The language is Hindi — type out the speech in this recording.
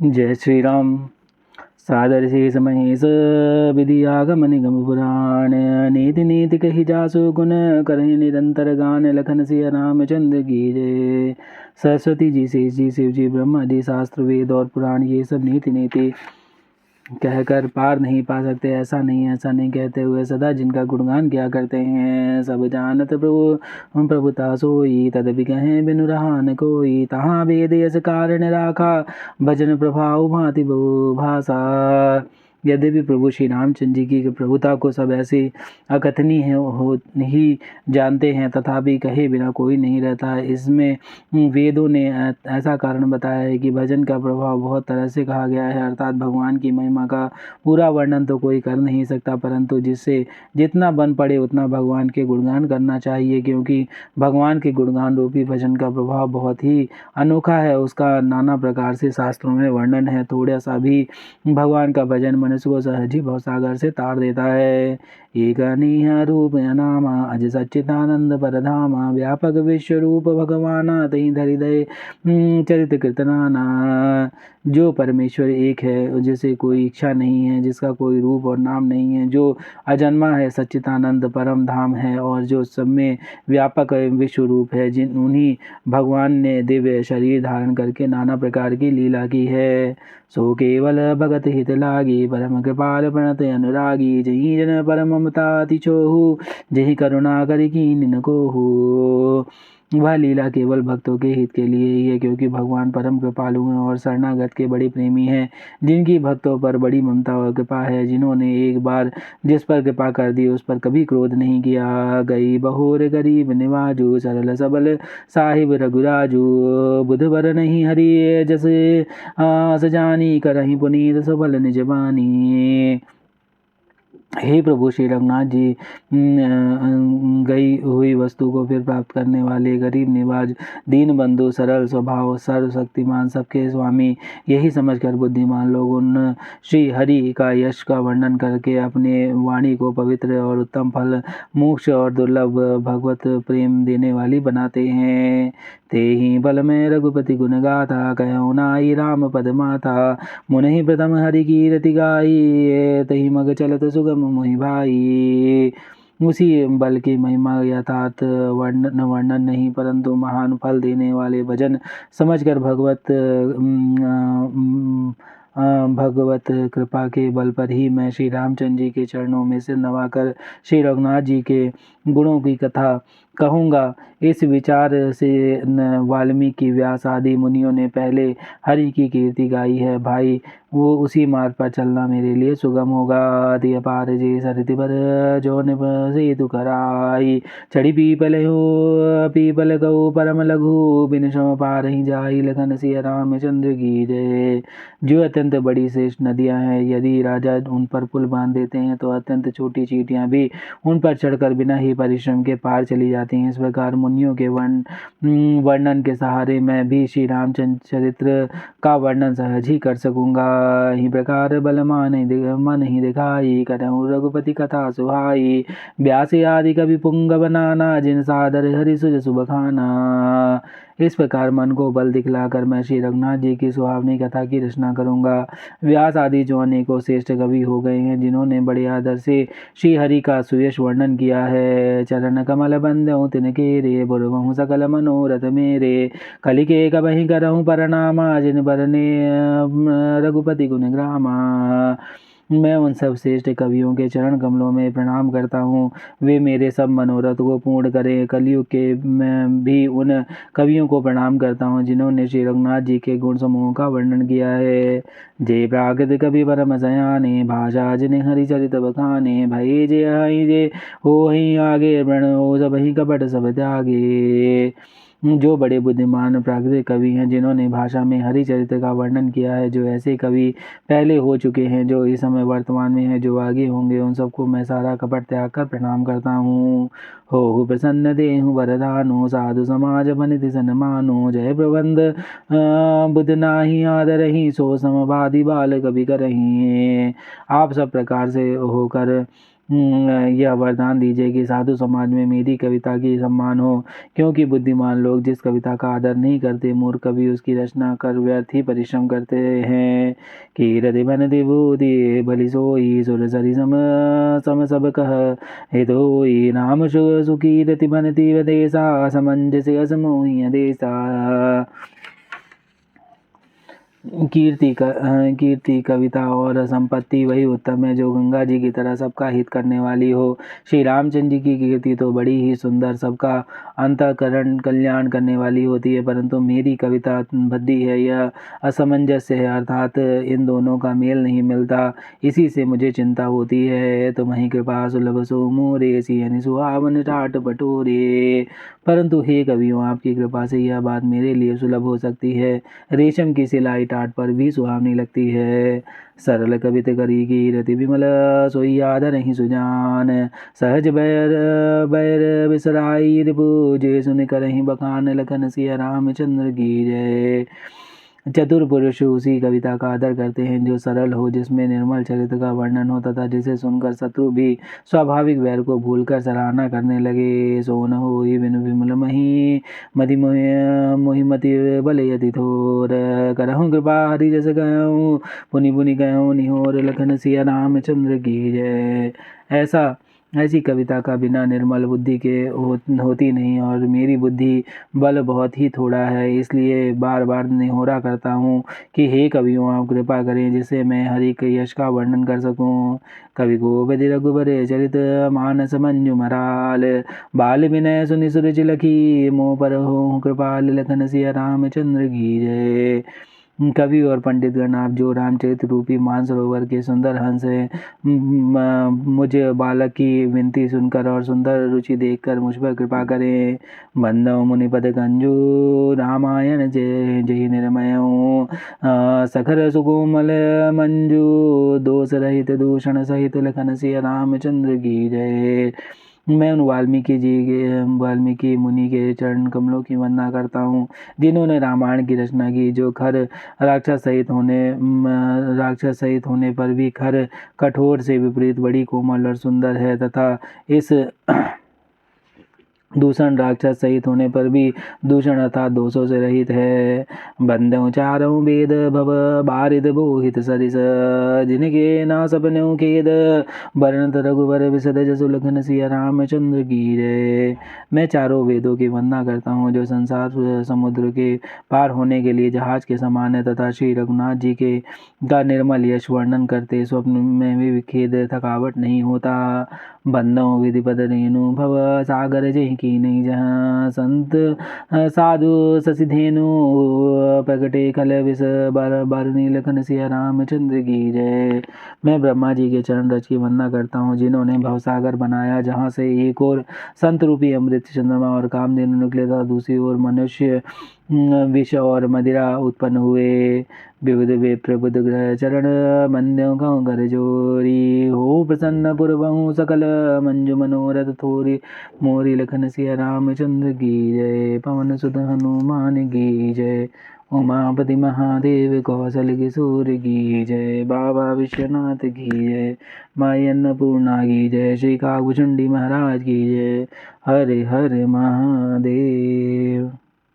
जय श्री राम। सादर शेष महेश विधि आगम निगम पुराण नीति नीति कही जासु गुण करहि निरंतर गान लखन सिया रामचंद्र की जय। सरस्वती जी, शेष जी, शिव जी, ब्रह्मा जी, शास्त्र वेद और पुराण ये सब नीति नीति कहकर पार नहीं पा सकते। ऐसा नहीं कहते हुए सदा जिनका गुणगान किया करते हैं। सब जानत प्रभु प्रभुता सोई तदपि कहें बिनु रहा न कोई। तहाँ वेद यस कारण राखा भजन प्रभाव भांति बहु भाषा। यद्यपि प्रभु श्री रामचंद्र जी की प्रभुता को सब ऐसे अकथनीय हो ही जानते हैं, तथापि कहे बिना कोई नहीं रहता। इसमें वेदों ने ऐसा कारण बताया है कि भजन का प्रभाव बहुत तरह से कहा गया है, अर्थात भगवान की महिमा का पूरा वर्णन तो कोई कर नहीं सकता, परंतु जिससे जितना बन पड़े उतना भगवान के गुणगान करना चाहिए, क्योंकि भगवान के गुणगान रूपी भजन का प्रभाव बहुत ही अनोखा है। उसका नाना प्रकार से शास्त्रों में वर्णन है। थोड़ा सा भी भगवान का भजन मनुष्य को सहज ही भवसागर से तार देता है। एक अनीह रूप नामा अज सच्चिदानंद परधामा व्यापक विश्व रूप भगवाना तही हृदय चरित कीर्तनाना। जो परमेश्वर एक है, जिसे कोई इच्छा नहीं है, जिसका कोई रूप और नाम नहीं है, जो अजन्मा है, सच्चिदानंद परम धाम है और जो सब में व्यापक विश्व रूप है, जिन उन्हीं भगवान ने दिव्य शरीर धारण करके नाना प्रकार की लीला की है। सो केवल भगत हित लागी परम कृपाल प्रणत अनुरागी जही जन परम ममता तिछोहु जही करुणा करि कीन कोहु। वह लीला केवल भक्तों के हित के लिए ही है, क्योंकि भगवान परम कृपालु हैं और शरणागत के बड़े प्रेमी हैं, जिनकी भक्तों पर बड़ी ममता और कृपा है, जिन्होंने एक बार जिस पर कृपा कर दी उस पर कभी क्रोध नहीं किया। गई बहोर गरीब निवाजू सरल सबल साहिब रघुराजू बुध बर नहीं हरि जस आस जानी करहि पुनीत सबल निज बानी। हे प्रभु श्री रघुनाथ जी, गई हुई वस्तु को फिर प्राप्त करने वाले गरीब निवाज दीन बंधु सरल स्वभाव सर्वशक्तिमान सबके स्वामी, यही समझकर बुद्धिमान लोग उन श्री हरि का यश का वर्णन करके अपने वाणी को पवित्र और उत्तम फल मोक्ष और दुर्लभ भगवत प्रेम देने वाली बनाते हैं। ते ही बल में रघुपति गुण गाथा कहो नाई राम पद माता मुनि प्रथम हरि की रति गाई तही मग चलत सुगम मोहि भाई। उसी बल की महिमा यथार्थ वर्णन नहीं, परंतु महान फल देने वाले भजन समझकर भगवत कृपा के बल पर ही मैं श्री रामचंद्र जी के चरणों में सिर नवाकर श्री रघुनाथ जी के गुणों की कथा कहूँगा। इस विचार से वाल्मीकि व्यास आदि मुनियों ने पहले हरि की कीर्ति गाई है। भाई, वो उसी मार्ग पर चलना मेरे लिए सुगम होगा। आदि अपार जे सरति पर जो सेतु कराई चढ़ी पीपल गौ परम लघु बिन सम पार ही जाई लखन सिया रामचंद्र की जय। जो अत्यंत बड़ी श्रेष्ठ नदियां हैं, यदि राजा उन पर पुल बांध देते हैं तो अत्यंत छोटी चींटियां भी उन पर चढ़कर बिना ही परिश्रम के पार चली जाती हैं। इस प्रकार मुनियों के वर्णन के सहारे मैं भी श्री रामचंद्र चरित्र का वर्णन सहज ही कर सकूंगा। ही प्रकार बल मन ही दिखाई करहु रघुपति कथा सुहाई व्यास आदि कवि पुंग बनाना जिन सादर हरि सुज सुबखाना। इस प्रकार मन को बल दिखलाकर मैं श्री रघुनाथ जी की सुहावनी कथा की रचना करूंगा। व्यास आदि जो अनेकों श्रेष्ठ कवि हो गए हैं, जिन्होंने बड़े आदर से श्री हरि का सुयश वर्णन किया है। चरण कमल बंदहु तिनके रे बुरवहु सकल मनोरथ मेरे कलिके कबहि करहु परनामा जिन बरने रघुपति गुण ग्रामा। मैं उन सब श्रेष्ठ कवियों के चरण कमलों में प्रणाम करता हूँ, वे मेरे सब मनोरथ को पूर्ण करें। कलयुग के मैं भी उन कवियों को प्रणाम करता हूँ, जिन्होंने श्री रघुनाथ जी के गुण समूह का वर्णन किया है। जय प्राकृत कवि परम सयाने भाषा जिन हरिचरित बखाने भय जे हो ही आगे प्रण हो सब ही कपट सब त्यागे। जो बड़े बुद्धिमान प्राकृतिक कवि हैं, जिन्होंने भाषा में हरिचरित्र का वर्णन किया है, जो ऐसे कवि पहले हो चुके हैं, जो इस समय वर्तमान में हैं, जो आगे होंगे, उन सबको मैं सारा कपट त्याग कर प्रणाम करता हूँ। हो प्रसन्न देहु वरदानो साधु समाज बनित सन्मानो जय प्रबंध बुध नाही आदरहि सो समवादि बाल कवि करहि। आप सब प्रकार से होकर यह वरदान दीजिए कि साधु समाज में मेरी कविता की सम्मान हो, क्योंकि बुद्धिमान लोग जिस कविता का आदर नहीं करते, मूर्ख कवि उसकी रचना कर व्यर्थ ही परिश्रम करते हैं। कीरति बनति बूति भली सोई सुर सरि सम सम सब कह हितोई नाम सुकीरति बनति वदेसा समंजस असमोहि देसा। कीर्ति कविता और संपत्ति वही उत्तम है जो गंगा जी की तरह सबका हित करने वाली हो। श्री रामचंद्र जी की कीर्ति तो बड़ी ही सुंदर, सबका अंतःकरण कल्याण करने वाली होती है, परंतु मेरी कविता भद्दी है, यह असमंजस्य है, अर्थात इन दोनों का मेल नहीं मिलता। इसी से मुझे चिंता होती है। तुम्हारी कृपा सुलभ सो मोरे सियनि सुहावन ठाट बटोरे। परंतु हे कवियों, आपकी कृपा से यह बात मेरे लिए सुलभ हो सकती है। रेशम की सिलाई टाट पर भी सुहावनी लगती है। सरल कवित करी की रति विमल सोई आदर नहीं सुजान। सहज बैर बैर बिसराई रिपु जे सुन करहि बखान लखन सिया रामचंद्र की जय। चतुर पुरुष उसी कविता का आदर करते हैं जो सरल हो, जिसमें निर्मल चरित्र का वर्णन हो तथा जिसे सुनकर शत्रु भी स्वाभाविक वैर को भूलकर सराहना करने लगे। सो न हो बिनु विमल मही मति मोहि मति बल यति थोर। करहूँ कृपा हरि जस गयऊँ पुनि पुनि गयऊँ निहोर लखन सिया रामचंद्र की जय। ऐसी कविता का बिना निर्मल बुद्धि के होती नहीं, और मेरी बुद्धि बल बहुत ही थोड़ा है, इसलिए बार बार निहोरा करता हूँ कि हे कवियों, आप कृपा करें जिससे मैं हरि के यश का वर्णन कर सकूँ। कवि गोपति रघुबर चरित मानस मंजु मराल। बाल विनय सुनि सुर चिलखी मोह पर हो कृपाल लखन सिया रामचंद्र की जय। कवि और पंडित गण, आप जो रामचरित रूपी मानसरोवर के सुंदर हंस हैं, मुझे बालक की विनती सुनकर और सुंदर रुचि देखकर मुझ पर कृपा करें। बंदव मुनिपद गंजू रामायण जय जय निर्मय सखर सुकोमल मंजू दोष रहित दूषण सहित लखन सिया रामचंद्र की जय। मैं उन वाल्मीकि मुनि के चरण कमलों की वंदना करता हूँ जिन्होंने रामायण की रचना की, जो खर राक्षस सहित होने पर भी खर कठोर से विपरीत बड़ी कोमल और सुंदर है, तथा इस दूषण राक्षस सहित होने पर भी दूषण अर्थात दोषों से रहित है। बंदों चारों वेद भव बारिद बोहित सरिस जिनके ना सपनों खेद वर्णत रघुवर विशद जसु लखन सिया रामचंद्र की जय। मैं चारों वेदों की वंदना करता हूँ जो संसार समुद्र के पार होने के लिए जहाज के समान है, तथा श्री रघुनाथ जी के का निर्मल यश वर्णन करते स्वप्न में भी खेद थकावट नहीं होता। बंदों विधिपद रेणु भव सागर जय की नहीं जहाँ संत साधु शशिधेनु प्रगटे कल विष बारनी लखन सिया रामचंद्र की जय। मैं ब्रह्मा जी के चरण रज की वंदना करता हूँ जिन्होंने भवसागर बनाया, जहाँ से एक और संत रूपी अमृत चंद्रमा और कामधेनु निकले था, दूसरी ओर मनुष्य विष और मदिरा उत्पन्न हुए। विविध वे प्रबुद्ध ग्रह चरण बंद्यों का घर जोरी हो प्रसन्न पुरबहु सकल मंजु मनोरथ थोरी मोरी लखन सिया रामचंद्र की जय। पवन सुत हनुमान की जय। उमापति महादेव कौशल किशोर की जय। बाबा विश्वनाथ की जय। माई अन्नपूर्णा की जय। श्री कागभुचुंडी महाराज की जय। हरे हरे महादेव।